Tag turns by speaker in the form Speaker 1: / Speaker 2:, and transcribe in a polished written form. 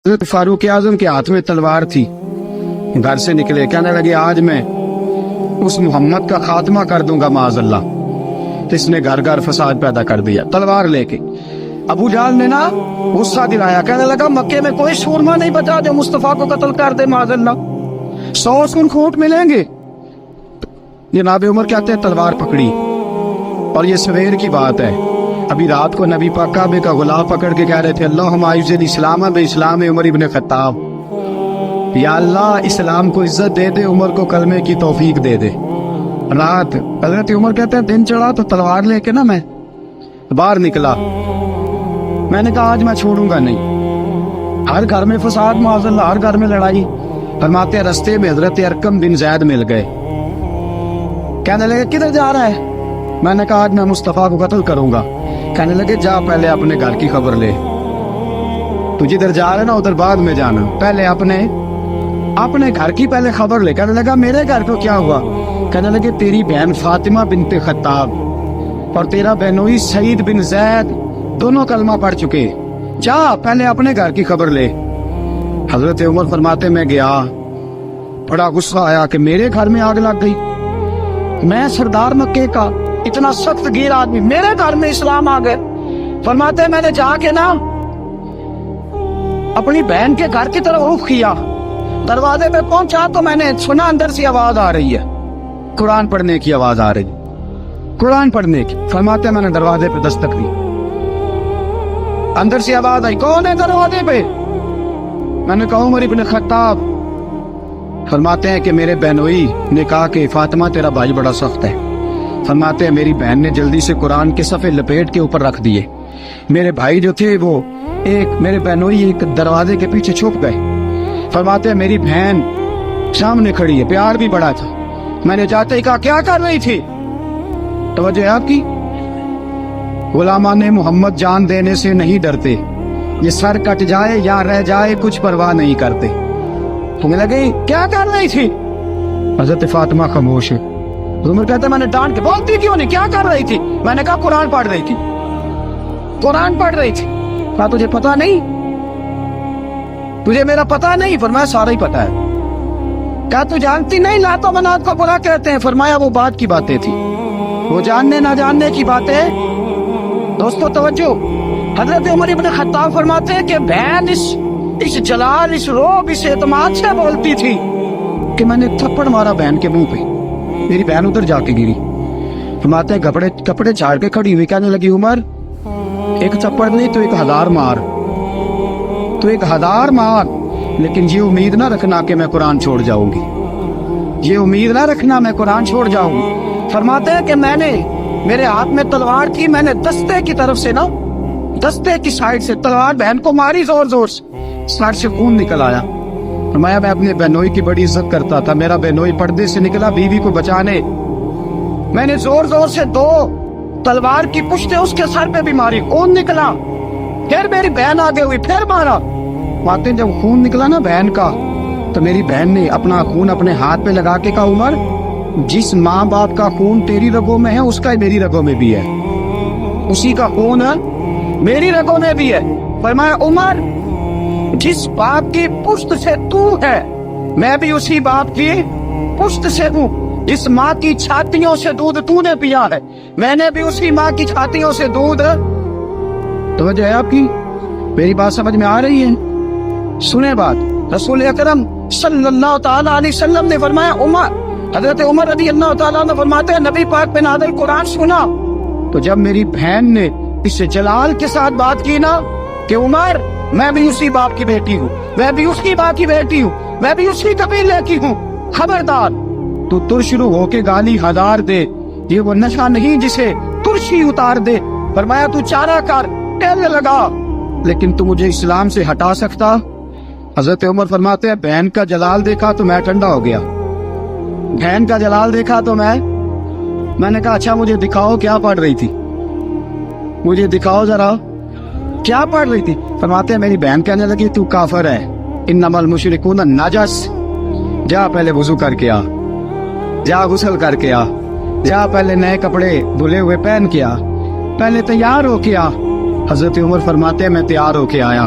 Speaker 1: حضرت فاروق اعظم کے ہاتھ میں تلوار تھی، گھر سے نکلے، کہنے لگے آج میں اس محمد کا خاتمہ کر دوں گا معاذ اللہ۔ تو اس نے گھر گھر فساد پیدا کر دیا تلوار لے کے۔ ابو جہل نے نا غصہ دلایا، کہنے لگا مکے میں کوئی سورما نہیں بچا جو مصطفیٰ کو قتل کر دے معاذ اللہ، 100 سن کھوٹ ملیں گے۔ جناب عمر کہتے ہیں تلوار پکڑی، اور یہ سویر کی بات ہے، ابھی رات کو نبی پاک کعبے کا غلاف پکڑ کے کہہ رہے تھے اللہم اعز الاسلام باسلام عمر ابن خطاب، یا اللہ اسلام کو عزت دے دے، عمر کو کلمے کی توفیق دے دے۔ رات حضرت عمر کہتے ہیں دن چڑھا تو تلوار لے کے نا میں باہر نکلا، میں نے کہا آج میں چھوڑوں گا نہیں، ہر گھر میں فساد معاذ اللہ، ہر گھر میں لڑائی۔ فرماتے ہیں رستے میں حضرت ارقم بن زید مل گئے، کہنے لگے کدھر جا رہا ہے؟ میں نے کہا آج میں مصطفیٰ کو قتل کروں گا۔ کہنے لگے جا پہلے اپنے گھر کی خبر لے، تو جدھر جا رہے نا ادھر بعد میں جانا، پہلے اپنے گھر کی پہلے خبر لے۔ کہنے لگا میرے گھر کو کیا ہوا؟ کہنے لگے تیری بہن فاطمہ بنت خطاب اور تیرا بہنوئی سعید بن زید دونوں کلمہ پڑھ چکے، جا پہلے اپنے گھر کی خبر لے۔ حضرت عمر فرماتے میں گیا، بڑا غصہ آیا کہ میرے گھر میں آگ لگ گئی، میں سردار مکے کا اتنا سخت گیر آدمی، میرے گھر میں اسلام آ گئے۔ فرماتے میں نے جا کے نا اپنی بہن کے گھر کی طرف رخ کیا، دروازے پہ پہنچا تو میں نے سنا اندر سے آواز آ رہی ہے، قرآن پڑھنے کی آواز آ رہی، قرآن پڑھنے کی۔ فرماتے میں نے دروازے پہ دستک دی، اندر سے آواز آئی کون ہے دروازے پہ؟ میں نے کہا عمر ابن خطاب۔ فرماتے ہیں کہ میرے بہنوئی نے کہا کہ فاطمہ تیرا بھائی بڑا سخت ہے۔ فرماتے ہیں میری بہن نے جلدی سے قرآن کے صفحے لپیٹ کے اوپر رکھ دیے، میرے بھائی جو تھے وہ میرے بہنوئی ایک دروازے کے پیچھے چھپ گئے۔ فرماتے ہیں میری بہن سامنے کھڑی ہے، پیار بھی بڑا تھا، میں نے جاتے ہی کہا کیا کر رہی تھی؟ توجہ ہے آپ کی؟ غلامان محمد جان دینے سے نہیں ڈرتے، یہ سر کٹ جائے یا رہ جائے کچھ پرواہ نہیں کرتے۔ تمہیں لگے کیا کر رہی تھی؟ حضرت فاطمہ خاموش ہے۔ عمر کہتا میں نے ڈانٹ کے، بولتی کیوں نہیں، کیا کر رہی تھی؟ میں نے کہا قرآن پڑھ رہی تھی، قرآن پڑھ رہی تھی۔ کہا تجھے پتا نہیں، تجھے میرا پتا نہیں؟ فرمایا سارا ہی پتا ہے۔ کہا تو جانتی نہیں لات و منات کو برا کہتے ہیں؟ فرمایا وہ بات کی باتیں تھی، وہ جاننے نہ جاننے کی باتیں۔ دوستو توجہ، حضرت عمر ابن خطاب فرماتے ہیں کہ بہن اس جلال، اس روب، اس اعتماد سے بولتی تھی کہ میں نے تھپڑ مارا بہن کے منہ پہ، میری بہن ادھر جا کے گری۔ فرماتے ہیں کپڑے جھاڑ کے کھڑی ہوئی، کہنے لگی عمر ایک تھپڑ نہیں تو 1000 مار، تو 1000 مار، لیکن یہ امید نہ رکھنا کہ میں قرآن چھوڑ جاؤں گی، یہ امید نہ رکھنا میں قرآن چھوڑ جاؤں گی۔ فرماتے ہیں کہ میں نے، میرے ہاتھ میں تلوار تھی، میں نے دستے کی طرف سے نا، دستے کی سائڈ سے تلوار بہن کو ماری زور زور سے، سر سے خون نکل آیا۔ فرمایا میں اپنے بہنوئی کی بڑی عزت کرتا تھا، میرا بہنوئی پردے سے نکلا بیوی کو بچانے، میں نے زور زور سے 2 تلوار کی پشتیں اس کے سر پہ بھی ماری، خون نکلا، پھر میری بہن آگے ہوئی، پھر مارا۔ ماتے جب خون نکلا نا بہن کا، تو میری بہن نے اپنا خون اپنے ہاتھ پہ لگا کے کہا عمر جس ماں باپ کا خون تیری رگوں میں ہے اس کا میری رگوں میں بھی ہے، اسی کا خون میری رگوں میں بھی ہے۔ فرمایا عمر جس باپ کی پشت سے تو ہے میں بھی اسی باپ کی پشت سے ہوں، جس ماں کی چھاتیوں سے دودھ تو نے پیا ہے میں نے بھی اسی ماں کی چھاتیوں سے دودھ۔ توجہ ہے آپ کی؟ میری بات سمجھ میں آ رہی ہے؟ سنیں بات، رسول اکرم صلی اللہ تعالی علیہ وسلم نے فرمایا، حضرت عمر رضی اللہ تعالیٰ عنہ فرماتے ہیں نبی پاک پہ نازل قرآن سنا تو جب میری بہن نے اس جلال کے ساتھ بات کی نا کہ عمر میں بھی اسی باپ کی بیٹی ہوں، میں بھی اسی باپ کی بیٹی ہوں، میں بھی اسی قبیلے کی ہوں، خبردار تو ترشرو ہو کے گالی 1000 دے، یہ وہ نشہ نہیں جسے ترشی اتار دے۔ فرمایا تو چارہ کر، کہنے لگا لیکن تو مجھے اسلام سے ہٹا سکتا؟ حضرت عمر فرماتے ہیں بہن کا جلال دیکھا تو میں ٹھنڈا ہو گیا، بہن کا جلال دیکھا تو میں نے کہا اچھا مجھے دکھاؤ کیا پڑھ رہی تھی، مجھے دکھاؤ ذرا کیا پڑھ رہی تھی۔ فرماتے ہیں میری بہن کہنے لگی تو کافر ہے، انما المشرکون نجس، جا پہلے وضو کر کے آ، جا غسل کر کے آ، جا پہلے نئے کپڑے دھلے ہوئے پہن کے آ، پہلے تیار ہو کے آ۔ حضرت عمر فرماتے ہیں میں تیار ہو کے آیا،